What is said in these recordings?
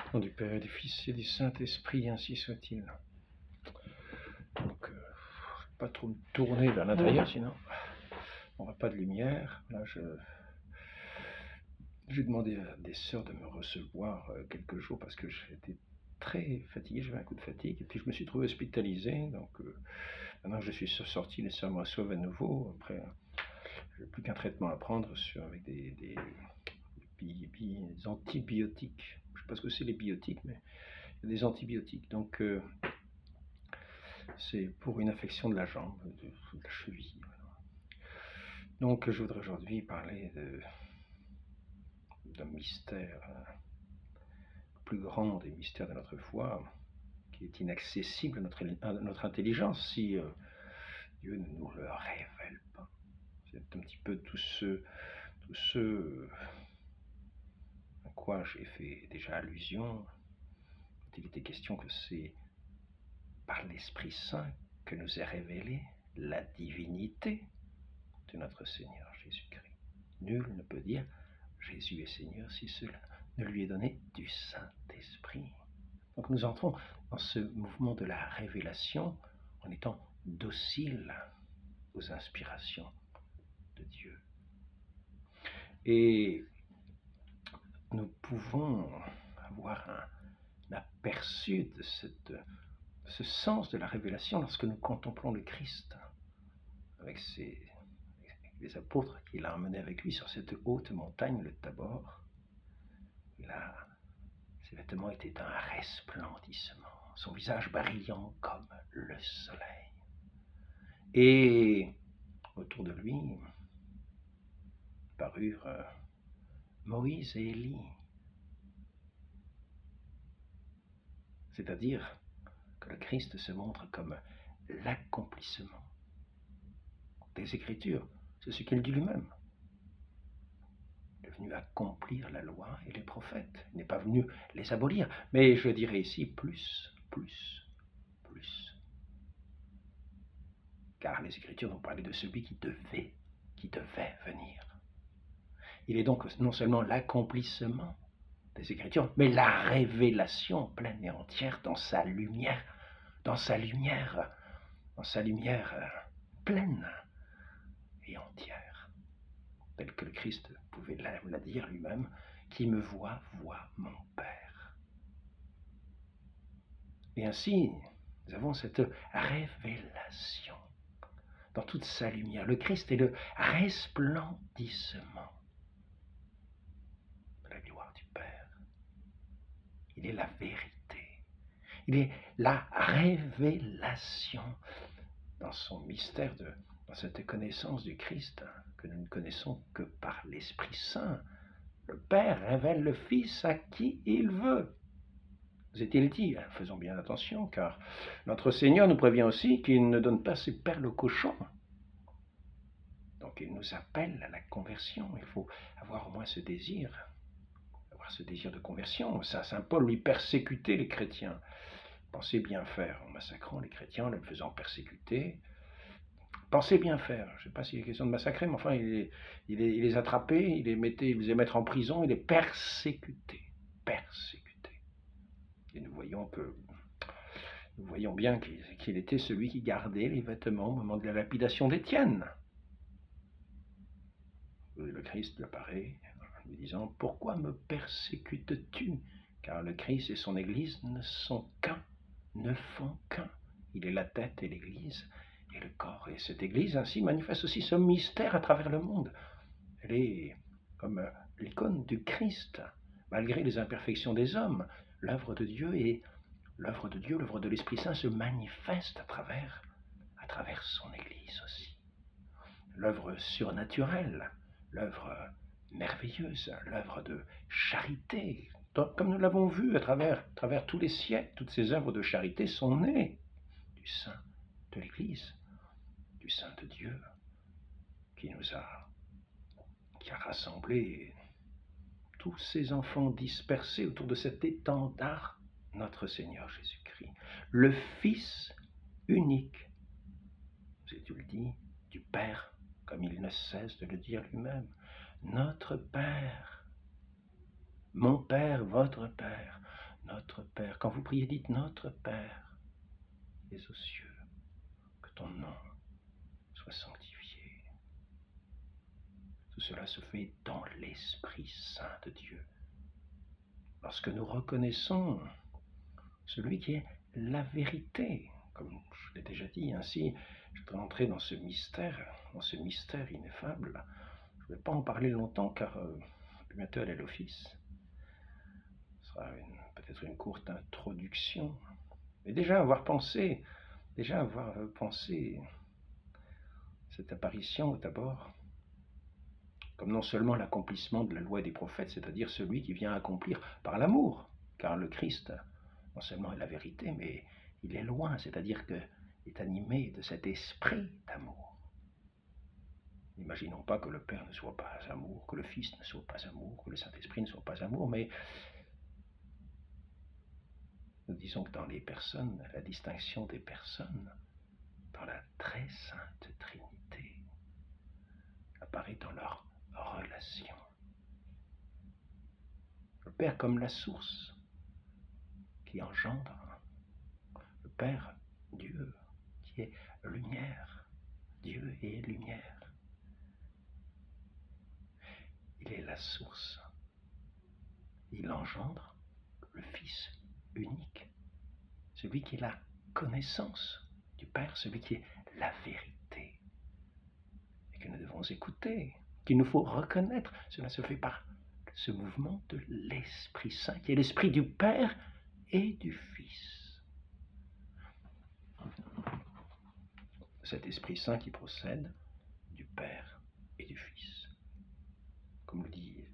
Au nom du Père et du Fils et du Saint-Esprit, ainsi soit-il. Donc, pas trop me tourner vers l'intérieur, sinon on n'aura pas de lumière. Là, j'ai demandé à des sœurs de me recevoir quelques jours parce que j'étais très fatigué, j'avais un coup de fatigue, et puis je me suis trouvé hospitalisé. Donc, maintenant que je suis sorti, les sœurs me reçoivent à nouveau. Après, je n'ai plus qu'un traitement à prendre avec des antibiotiques. Je ne sais pas ce que c'est les biotiques, mais il y a des antibiotiques. Donc, c'est pour une infection de la jambe, de la cheville. Voilà. Donc, je voudrais aujourd'hui parler d'un mystère plus grand des mystères de notre foi, qui est inaccessible à notre intelligence si Dieu ne nous le révèle pas. C'est un petit peu tout ce à quoi j'ai fait déjà allusion. Il était question que c'est par l'Esprit Saint que nous est révélée la divinité de notre Seigneur Jésus-Christ. Nul ne peut dire Jésus est Seigneur si cela ne lui est donné du Saint-Esprit. Donc nous entrons dans ce mouvement de la révélation en étant dociles aux inspirations de Dieu. Et nous pouvons avoir un aperçu de ce sens de la révélation lorsque nous contemplons le Christ avec les apôtres qu'il a emmenés avec lui sur cette haute montagne, le Tabor. Là, ses vêtements étaient d'un resplendissement, son visage brillant comme le soleil. Et autour de lui parurent Moïse et Élie. C'est-à-dire que le Christ se montre comme l'accomplissement des Écritures. C'est ce qu'il dit lui-même. Il est venu accomplir la loi et les prophètes. Il n'est pas venu les abolir. Mais je dirais ici plus. Car les Écritures nous parlaient de celui qui devait venir. Il est donc non seulement l'accomplissement des Écritures, mais la révélation pleine et entière dans sa lumière pleine et entière, tel que le Christ pouvait la dire lui-même, qui me voit mon Père. Et ainsi, nous avons cette révélation dans toute sa lumière. Le Christ est le resplendissement de la gloire du Père. Il est la vérité. Il est la révélation dans son mystère, dans cette connaissance du Christ que nous ne connaissons que par l'Esprit Saint. Le Père révèle le Fils à qui il veut. Vous est-il dit, faisons bien attention, car notre Seigneur nous prévient aussi qu'il ne donne pas ses perles aux cochons. Donc il nous appelle à la conversion. Il faut avoir au moins ce désir de conversion. Saint Paul lui persécutait les chrétiens. Pensez bien faire en massacrant les chrétiens, en les faisant persécuter. Pensez bien faire. Je ne sais pas s'il est question de massacrer, mais enfin, il les attrapait, il les faisait mettre en prison, il les persécutait. Et nous voyons bien qu'il était celui qui gardait les vêtements au moment de la lapidation d'Étienne. Le Christ lui apparaît en lui disant « Pourquoi me persécutes-tu » Car le Christ et son Église ne font qu'un. Il est la tête et l'Église et le corps. Et cette Église ainsi manifeste aussi ce mystère à travers le monde. Elle est comme l'icône du Christ, malgré les imperfections des hommes. L'œuvre de Dieu, l'œuvre de l'Esprit Saint se manifeste à travers son Église aussi. L'œuvre surnaturelle, l'œuvre merveilleuse, l'œuvre de charité, comme nous l'avons vu à travers tous les siècles, toutes ces œuvres de charité sont nées du sein de l'Église, du sein de Dieu, qui a rassemblé tous ces enfants dispersés autour de cet étendard, notre Seigneur Jésus-Christ, le Fils unique, vous avez-vous le dit, du Père, comme il ne cesse de le dire lui-même, notre Père, mon Père, votre Père, Notre Père. Quand vous priez, dites Notre Père, qui es aux cieux, que ton nom soit sanctifié. Tout cela se fait dans l'Esprit Saint de Dieu. Lorsque nous reconnaissons celui qui est la vérité, comme je l'ai déjà dit, ainsi, je voudrais entrer dans ce mystère ineffable. Je ne vais pas en parler longtemps car bientôt elle est l'office. Ce sera peut-être une courte introduction. Mais déjà avoir pensé cette apparition d'abord comme non seulement l'accomplissement de la loi des prophètes, c'est-à-dire celui qui vient accomplir par l'amour, car le Christ non seulement est la vérité, mais il est loin, c'est-à-dire qu'il est animé de cet esprit d'amour. N'imaginons pas que le Père ne soit pas amour, que le Fils ne soit pas amour, que le Saint-Esprit ne soit pas amour, mais nous disons que dans les personnes, la distinction des personnes, dans la très sainte Trinité, apparaît dans leur relation. Le Père comme la source qui engendre, le Père, Dieu, qui est lumière, Dieu est lumière. Il est la source. Il engendre le Fils unique, celui qui est la connaissance du Père, celui qui est la vérité, et que nous devons écouter, qu'il nous faut reconnaître. Cela se fait par ce mouvement de l'Esprit Saint, qui est l'Esprit du Père et du Fils. Cet Esprit Saint qui procède du Père et du Fils. Comme le dit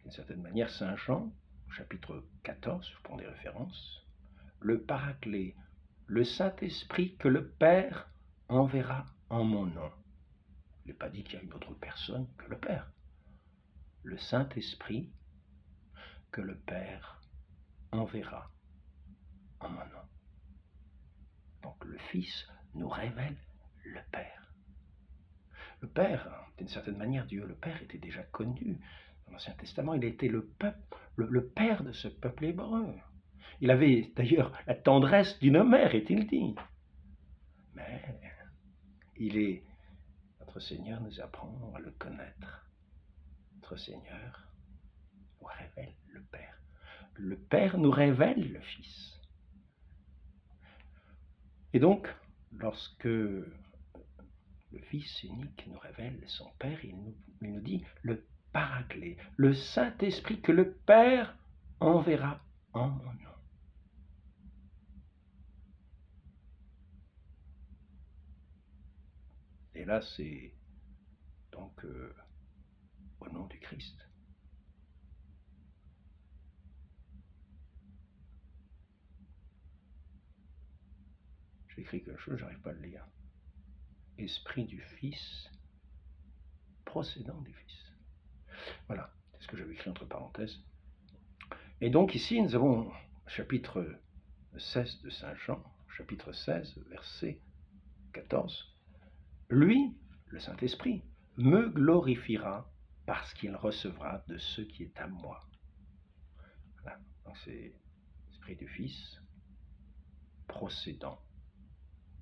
d'une certaine manière Saint Jean, chapitre 14, je prends des références, le Paraclet, le Saint-Esprit que le Père enverra en mon nom. Il n'est pas dit qu'il y a une autre personne que le Père. Le Saint-Esprit que le Père enverra en mon nom. Donc le Fils nous révèle le Père. Le Père, d'une certaine manière, Dieu le Père était déjà connu. Dans l'Ancien Testament, il était le Père de ce peuple hébreu. Il avait d'ailleurs la tendresse d'une mère, est-il dit. Mais notre Seigneur nous apprend à le connaître. Notre Seigneur nous révèle le Père. Le Père nous révèle le Fils. Et donc, lorsque le Fils unique nous révèle son Père, il nous dit le Paraclet, le Saint-Esprit que le Père enverra en mon nom. Et là, c'est donc au nom du Christ. J'ai écrit quelque chose, j'arrive pas à le lire. Esprit du Fils, procédant du Fils. Voilà, c'est ce que j'avais écrit entre parenthèses. Et donc ici, nous avons chapitre 16 de Saint Jean, chapitre 16, verset 14. Lui, le Saint-Esprit, me glorifiera parce qu'il recevra de ce qui est à moi. Voilà, donc c'est l'Esprit du Fils, procédant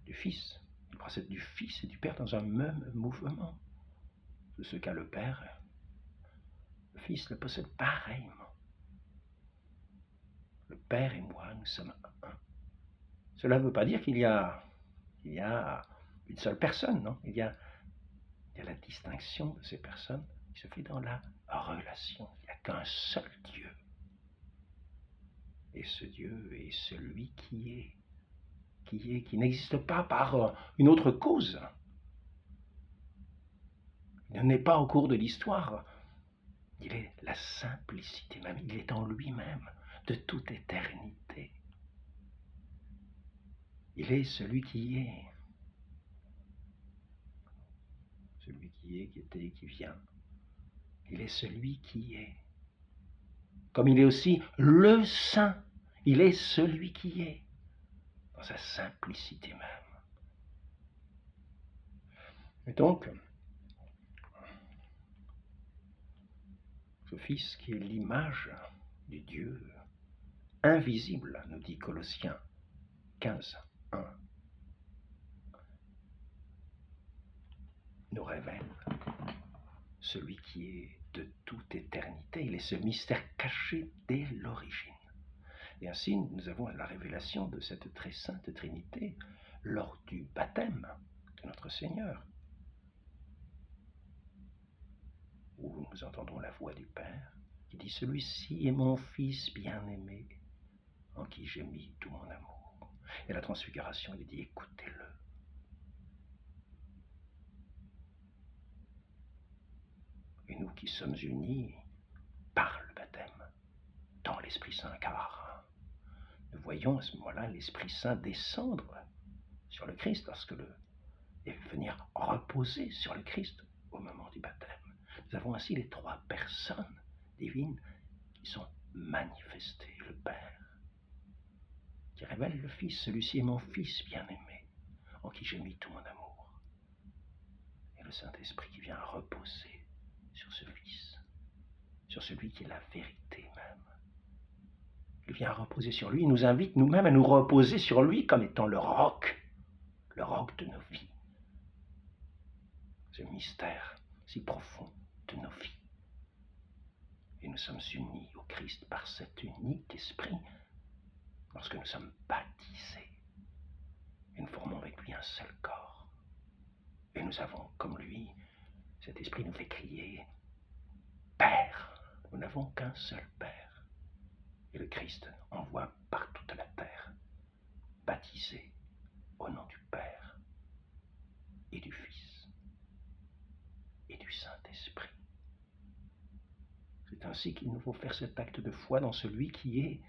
du Fils. Il procède du Fils et du Père dans un même mouvement. De ce qu'a le Père, le Fils le possède pareillement. Le Père et moi, nous sommes un. Cela ne veut pas dire qu'il y a une seule personne, non. Il y a la distinction de ces personnes qui se fait dans la relation. Il n'y a qu'un seul Dieu. Et ce Dieu est celui qui n'existe pas par une autre cause. Il n'est pas au cours de l'histoire. Il est la simplicité même. Il est en lui-même de toute éternité. Il est celui qui est. Celui qui est, qui était, qui vient. Il est celui qui est. Comme il est aussi le Saint. Il est celui qui est. Dans sa simplicité même. Et donc, ce Fils qui est l'image du Dieu invisible, nous dit Colossiens 15, 1, nous révèle celui qui est de toute éternité. Il est ce mystère caché dès l'origine. Et ainsi, nous avons la révélation de cette très sainte Trinité lors du baptême de notre Seigneur, où nous entendons la voix du Père qui dit « Celui-ci est mon Fils bien-aimé, en qui j'ai mis tout mon amour. » Et la transfiguration, il dit « Écoutez-le. » Et nous qui sommes unis par le baptême dans l'Esprit Saint, car nous voyons à ce moment-là l'Esprit Saint descendre sur le Christ et venir reposer sur le Christ au moment du baptême. Nous avons ainsi les trois personnes divines qui sont manifestées. Le Père qui révèle le Fils, celui-ci est mon Fils bien-aimé, en qui j'ai mis tout mon amour. Et le Saint-Esprit qui vient reposer sur ce Fils, sur celui qui est la vérité même. Il vient reposer sur lui, il nous invite nous-mêmes à nous reposer sur lui comme étant le roc de nos vies. Ce mystère si profond de nos vies. Et nous sommes unis au Christ par cet unique esprit lorsque nous sommes baptisés. Et nous formons avec lui un seul corps. Et nous avons, comme lui, cet esprit nous fait crier « Père !» Nous n'avons qu'un seul Père. Et le Christ envoie par toute la terre, baptisé au nom du Père et du Fils et du Saint-Esprit. C'est ainsi qu'il nous faut faire cet acte de foi dans celui qui est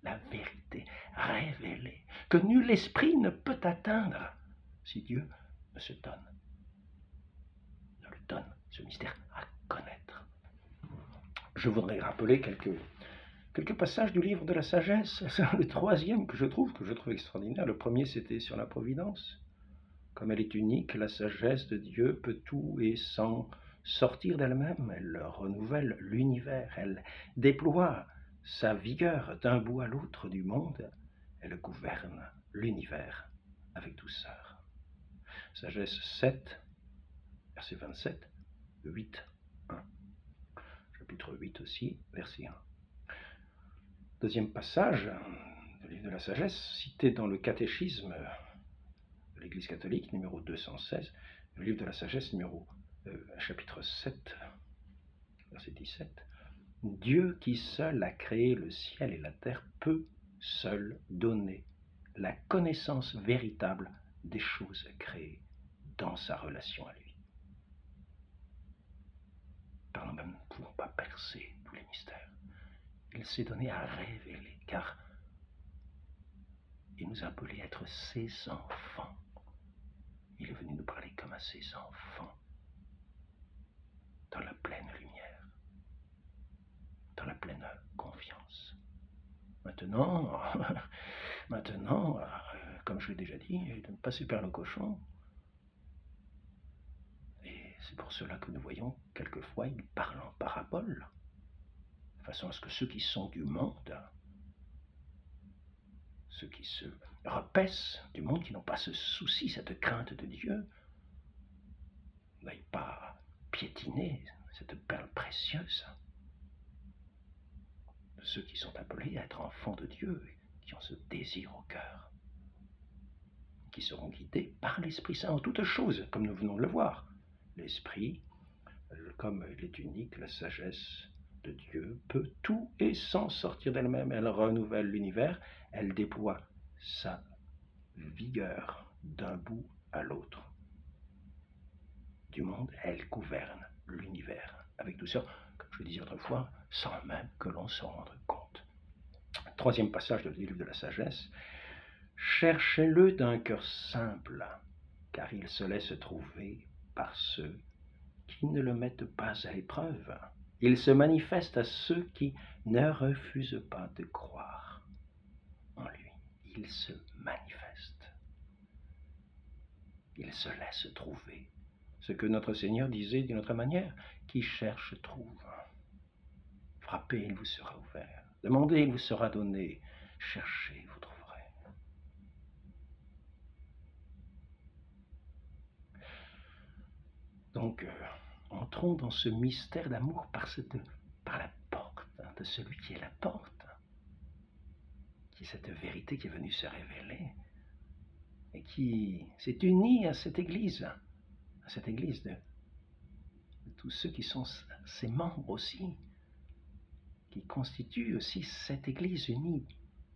la vérité révélée, que nul esprit ne peut atteindre si Dieu ne se donne, ne le donne, ce mystère à connaître. Je voudrais rappeler quelques passages du livre de la sagesse. C'est le troisième que je trouve extraordinaire. Le premier, c'était sur la providence. Comme elle est unique, la sagesse de Dieu peut tout et sans sortir d'elle-même. Elle renouvelle l'univers, elle déploie sa vigueur d'un bout à l'autre du monde, elle gouverne l'univers avec douceur. Sagesse 7, verset 27, 8, 1. Chapitre 8 aussi, verset 1. Deuxième passage du livre de la sagesse, cité dans le catéchisme de l'Église catholique, numéro 216, le livre de la sagesse, chapitre 7, verset 17. Dieu qui seul a créé le ciel et la terre peut seul donner la connaissance véritable des choses créées dans sa relation à lui. Par nous-mêmes, nous ne pouvons pas percer tous les mystères. Il s'est donné à révéler, car il nous a appelés à être ses enfants. Il est venu nous parler comme à ses enfants, dans la pleine lumière, dans la pleine confiance. Maintenant, comme je l'ai déjà dit, de ne pas se perdre le cochon. Et c'est pour cela que nous voyons quelquefois, il parle en parabole, de façon à ce que ceux qui sont du monde, ceux qui se repaissent du monde, qui n'ont pas ce souci, cette crainte de Dieu, n'aillent pas piétiner cette perle précieuse de ceux qui sont appelés à être enfants de Dieu, qui ont ce désir au cœur, qui seront guidés par l'Esprit Saint en toutes choses, comme nous venons de le voir. L'Esprit, comme il est unique, la sagesse de Dieu peut tout et sans sortir d'elle-même. Elle renouvelle l'univers, elle déploie sa vigueur d'un bout à l'autre du monde, elle gouverne l'univers avec douceur, comme je le disais autrefois, sans même que l'on s'en rende compte. Troisième passage du livre de la sagesse. Cherchez-le d'un cœur simple, car il se laisse trouver par ceux qui ne le mettent pas à l'épreuve. Il se manifeste à ceux qui ne refusent pas de croire en lui. Il se manifeste. Il se laisse trouver. Ce que notre Seigneur disait d'une autre manière, qui cherche trouve. Frappez, il vous sera ouvert. Demandez, il vous sera donné. Cherchez, vous trouverez. Donc, entrons dans ce mystère d'amour par la porte de celui qui est la porte, qui est cette vérité qui est venue se révéler et qui s'est unie à cette Église de tous ceux qui sont ses membres aussi, qui constituent aussi cette Église unie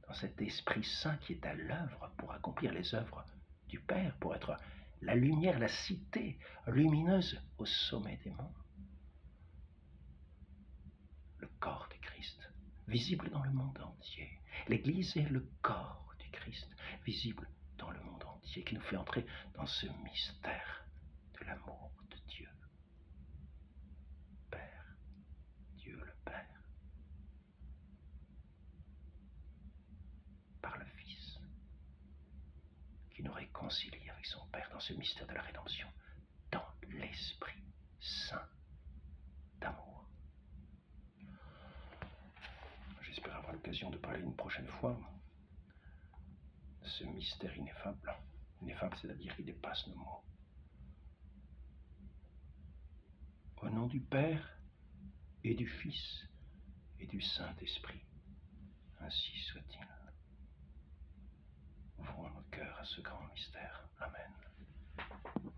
dans cet Esprit Saint qui est à l'œuvre pour accomplir les œuvres du Père, pour être la lumière, la cité lumineuse au sommet des monts. Le corps du Christ, visible dans le monde entier. L'Église est le corps du Christ, visible dans le monde entier, qui nous fait entrer dans ce mystère de l'amour de Dieu. Père, Dieu le Père, par le Fils, qui nous réconcilie avec son Père dans ce mystère de la rédemption, dans l'Esprit Saint d'amour. J'espère avoir l'occasion de parler une prochaine fois de ce mystère ineffable. Ineffable, c'est-à-dire qui dépasse nos mots. Au nom du Père et du Fils et du Saint-Esprit, ainsi soit-il. Ouvrons nos cœurs à ce grand mystère. Amen.